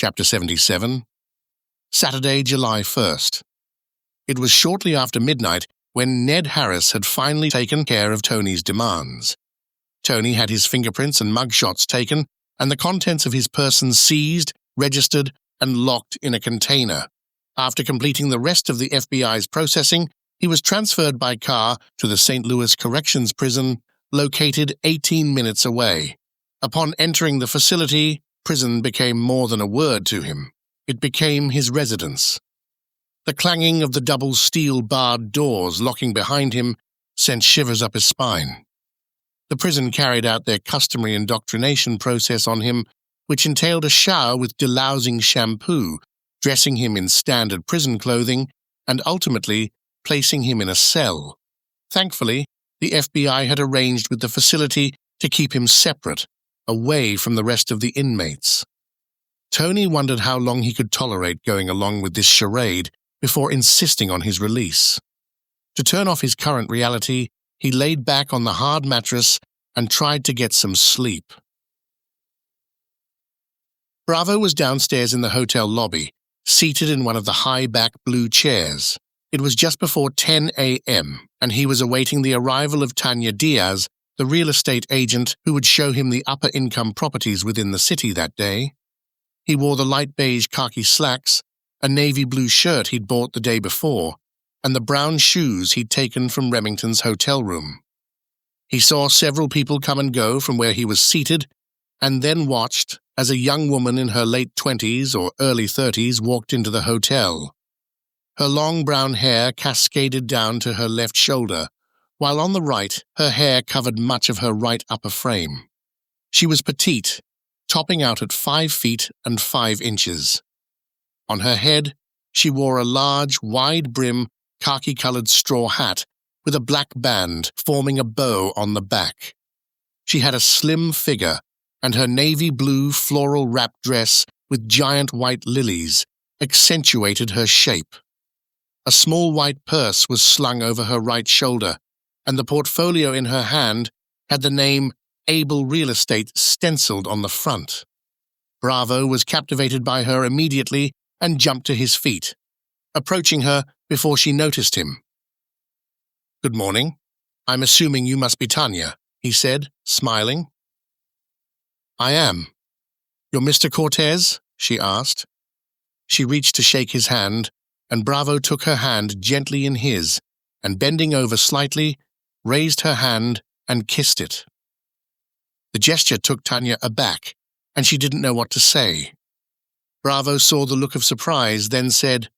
Chapter 77. Saturday, July 1st. It was shortly after midnight when Ned Harris had finally taken care of Tony's demands. Tony had his fingerprints and mugshots taken, and the contents of his person seized, registered, and locked in a container. After completing the rest of the FBI's processing, he was transferred by car to the St. Louis Corrections Prison, located 18 minutes away. Upon entering the facility, prison became more than a word to him. It became his residence. The clanging of the double steel-barred doors locking behind him sent shivers up his spine. The prison carried out their customary indoctrination process on him, which entailed a shower with delousing shampoo, dressing him in standard prison clothing, and ultimately placing him in a cell. Thankfully, the FBI had arranged with the facility to keep him separate, away from the rest of the inmates. Tony wondered how long he could tolerate going along with this charade before insisting on his release. To turn off his current reality, he laid back on the hard mattress and tried to get some sleep. Bravo was downstairs in the hotel lobby, seated in one of the high-back blue chairs. It was just before 10 a.m., and he was awaiting the arrival of Tanya Diaz, the real estate agent who would show him the upper-income properties within the city that day. He wore the light beige khaki slacks, a navy blue shirt he'd bought the day before, and the brown shoes he'd taken from Remington's hotel room. He saw several people come and go from where he was seated, and then watched as a young woman in her late 20s or early 30s walked into the hotel. Her long brown hair cascaded down to her left shoulder, while on the right, her hair covered much of her right upper frame. She was petite, topping out at 5 feet and 5 inches. On her head, she wore a large, wide-brim, khaki-colored straw hat with a black band forming a bow on the back. She had a slim figure, and her navy blue floral wrap dress with giant white lilies accentuated her shape. A small white purse was slung over her right shoulder, and the portfolio in her hand had the name Able Real Estate stenciled on the front. Bravo was captivated by her immediately and jumped to his feet, approaching her before she noticed him. "Good morning. I'm assuming you must be Tanya," he said, smiling. "I am. You're Mr. Cortez?" she asked. She reached to shake his hand, and Bravo took her hand gently in his, and bending over slightly, raised her hand and kissed it. The gesture took Tanya aback, and she didn't know what to say. Bravo saw the look of surprise, then said,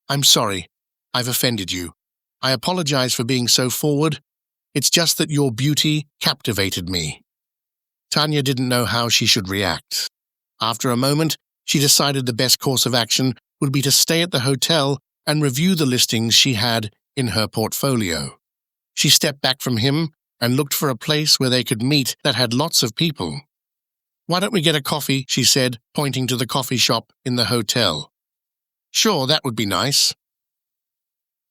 "I'm sorry. I've offended you. I apologize for being so forward. It's just that your beauty captivated me." Tanya didn't know how she should react. After a moment, she decided the best course of action would be to stay at the hotel and review the listings she had in her portfolio. She stepped back from him and looked for a place where they could meet that had lots of people. "Why don't we get a coffee?" she said, pointing to the coffee shop in the hotel. "Sure, that would be nice."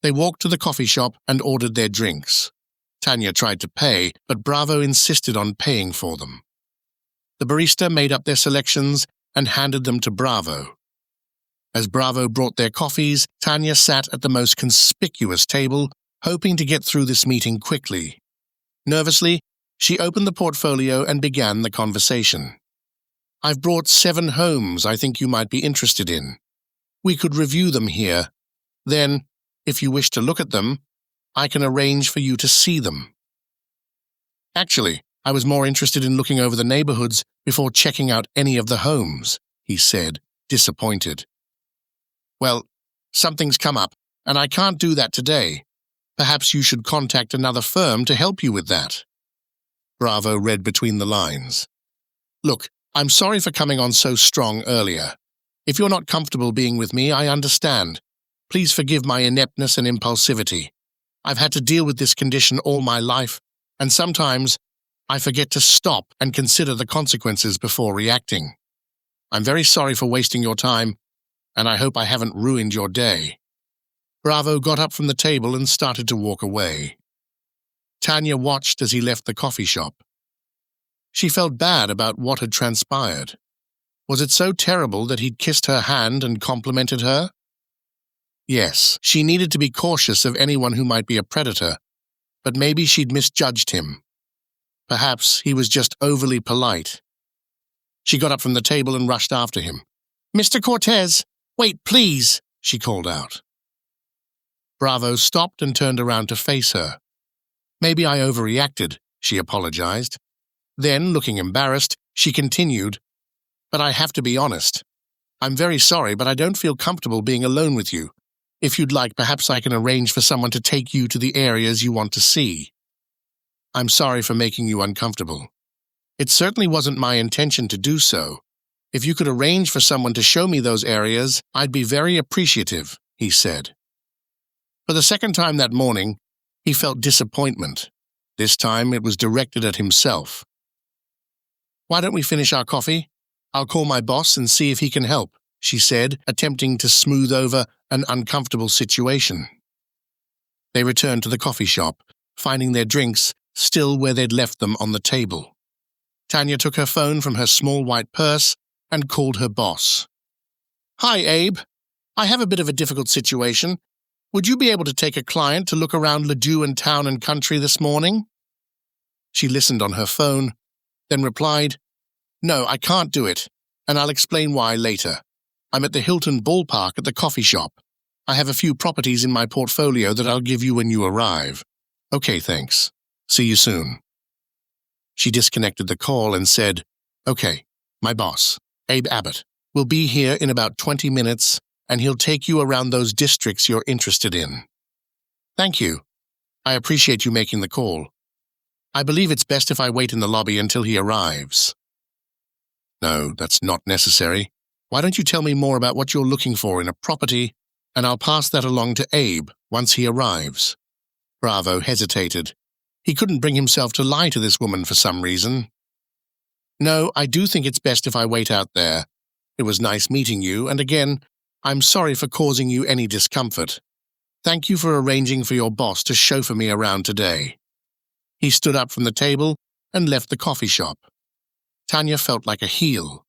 They walked to the coffee shop and ordered their drinks. Tanya tried to pay, but Bravo insisted on paying for them. The barista made up their selections and handed them to Bravo. As Bravo brought their coffees, Tanya sat at the most conspicuous table, hoping to get through this meeting quickly. Nervously, she opened the portfolio and began the conversation. "I've brought 7 homes I think you might be interested in. We could review them here. Then, if you wish to look at them, I can arrange for you to see them." "Actually, I was more interested in looking over the neighborhoods before checking out any of the homes," he said, disappointed. "Well, something's come up, and I can't do that today. Perhaps you should contact another firm to help you with that." Bravo read between the lines. "Look, I'm sorry for coming on so strong earlier. If you're not comfortable being with me, I understand. Please forgive my ineptness and impulsivity. I've had to deal with this condition all my life, and sometimes I forget to stop and consider the consequences before reacting. I'm very sorry for wasting your time, and I hope I haven't ruined your day." Bravo got up from the table and started to walk away. Tanya watched as he left the coffee shop. She felt bad about what had transpired. Was it so terrible that he'd kissed her hand and complimented her? Yes, she needed to be cautious of anyone who might be a predator, but maybe she'd misjudged him. Perhaps he was just overly polite. She got up from the table and rushed after him. "Mr. Cortez, wait, please," she called out. Bravo stopped and turned around to face her. "Maybe I overreacted," she apologized. Then, looking embarrassed, she continued, "But I have to be honest. I'm very sorry, but I don't feel comfortable being alone with you. If you'd like, perhaps I can arrange for someone to take you to the areas you want to see. I'm sorry for making you uncomfortable. It certainly wasn't my intention to do so. If you could arrange for someone to show me those areas, I'd be very appreciative," he said. For the second time that morning, he felt disappointment. This time it was directed at himself. "Why don't we finish our coffee? I'll call my boss and see if he can help," she said, attempting to smooth over an uncomfortable situation. They returned to the coffee shop, finding their drinks still where they'd left them on the table. Tanya took her phone from her small white purse and called her boss. "Hi, Abe. I have a bit of a difficult situation. Would you be able to take a client to look around Ladue and Town and Country this morning?" She listened on her phone, then replied, "No, I can't do it, and I'll explain why later. I'm at the Hilton ballpark at the coffee shop. I have a few properties in my portfolio that I'll give you when you arrive." "Okay, thanks. See you soon." She disconnected the call and said, "Okay, my boss, Abe Abbott, will be here in about 20 minutes, and he'll take you around those districts you're interested in." "Thank you. I appreciate you making the call. I believe it's best if I wait in the lobby until he arrives." "No, that's not necessary. Why don't you tell me more about what you're looking for in a property, and I'll pass that along to Abe once he arrives." Bravo hesitated. He couldn't bring himself to lie to this woman for some reason. "No, I do think it's best if I wait out there. It was nice meeting you, and again, I'm sorry for causing you any discomfort. Thank you for arranging for your boss to chauffeur me around today." He stood up from the table and left the coffee shop. Tanya felt like a heel.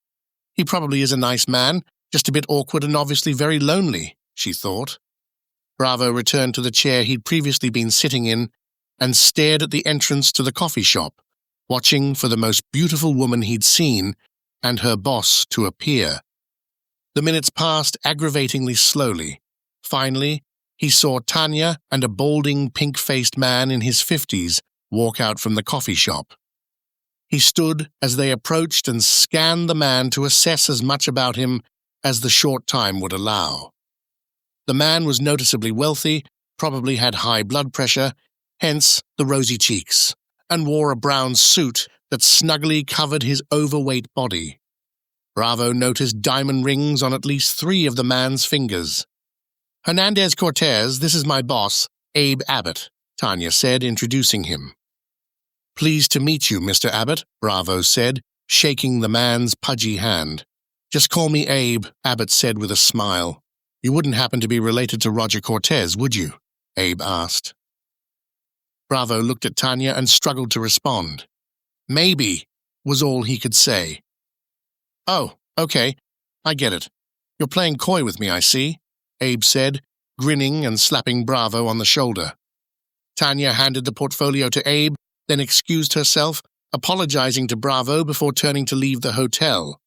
He probably is a nice man, just a bit awkward and obviously very lonely, she thought. Bravo returned to the chair he'd previously been sitting in and stared at the entrance to the coffee shop, watching for the most beautiful woman he'd seen and her boss to appear. The minutes passed aggravatingly slowly. Finally, he saw Tanya and a balding, pink-faced man in his 50s walk out from the coffee shop. He stood as they approached and scanned the man to assess as much about him as the short time would allow. The man was noticeably wealthy, probably had high blood pressure, hence the rosy cheeks, and wore a brown suit that snugly covered his overweight body. Bravo noticed diamond rings on at least 3 of the man's fingers. "Hernandez Cortez, this is my boss, Abe Abbott," Tanya said, introducing him. "Pleased to meet you, Mr. Abbott," Bravo said, shaking the man's pudgy hand. "Just call me Abe," Abbott said with a smile. "You wouldn't happen to be related to Roger Cortez, would you?" Abe asked. Bravo looked at Tanya and struggled to respond. "Maybe," was all he could say. "Oh, okay, I get it. You're playing coy with me, I see," Abe said, grinning and slapping Bravo on the shoulder. Tanya handed the portfolio to Abe, then excused herself, apologizing to Bravo before turning to leave the hotel.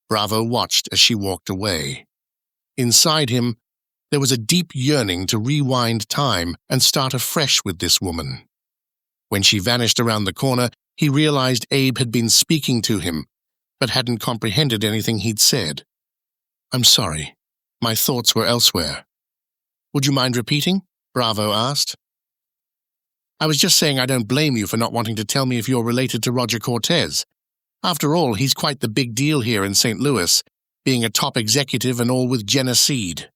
Bravo watched as she walked away. Inside him, there was a deep yearning to rewind time and start afresh with this woman. When she vanished around the corner, he realized Abe had been speaking to him, but hadn't comprehended anything he'd said. "I'm sorry. My thoughts were elsewhere." "Would you mind repeating?" Bravo asked. "I was just saying I don't blame you for not wanting to tell me if you're related to Roger Cortez. After all, he's quite the big deal here in St. Louis, being a top executive and all with Jenna Seed."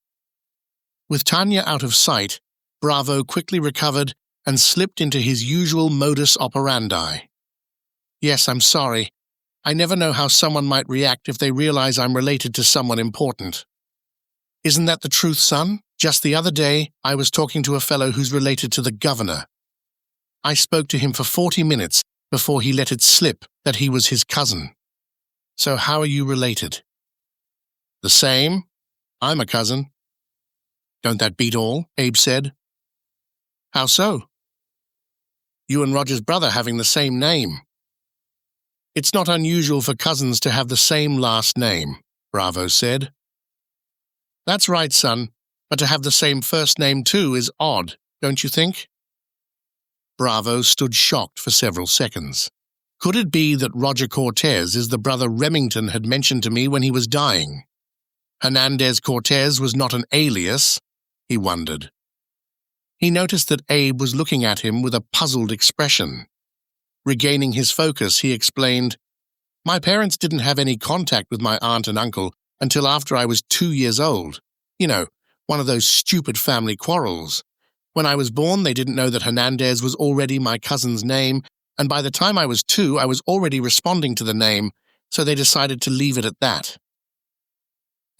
With Tanya out of sight, Bravo quickly recovered and slipped into his usual modus operandi. "Yes, I'm sorry. I never know how someone might react if they realize I'm related to someone important." "Isn't that the truth, son? Just the other day, I was talking to a fellow who's related to the governor. I spoke to him for 40 minutes before he let it slip that he was his cousin." "So how are you related?" The same? I'm a cousin. Don't that beat all? Abe said. How so? You and Roger's brother having the same name. It's not unusual for cousins to have the same last name, Bravo said. That's right, son, but to have the same first name too is odd, don't you think? Bravo stood shocked for several seconds. Could it be that Roger Cortez is the brother Remington had mentioned to me when he was dying? Hernandez Cortez was not an alias, he wondered. He noticed that Abe was looking at him with a puzzled expression. Regaining his focus, he explained, My parents didn't have any contact with my aunt and uncle until after I was 2 years old. You know, one of those stupid family quarrels. When I was born, they didn't know that Hernandez was already my cousin's name, and by the time I was 2, I was already responding to the name, so they decided to leave it at that.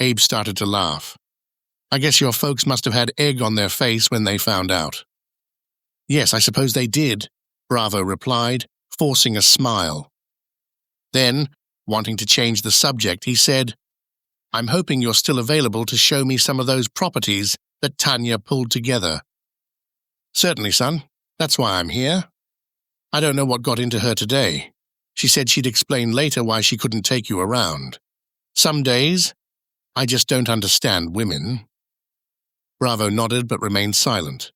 Abe started to laugh. I guess your folks must have had egg on their face when they found out. Yes, I suppose they did, Bravo replied, forcing a smile. Then, wanting to change the subject, he said, I'm hoping you're still available to show me some of those properties that Tanya pulled together. Certainly, son. That's why I'm here. I don't know what got into her today. She said she'd explain later why she couldn't take you around. Some days, I just don't understand women. Bravo nodded but remained silent.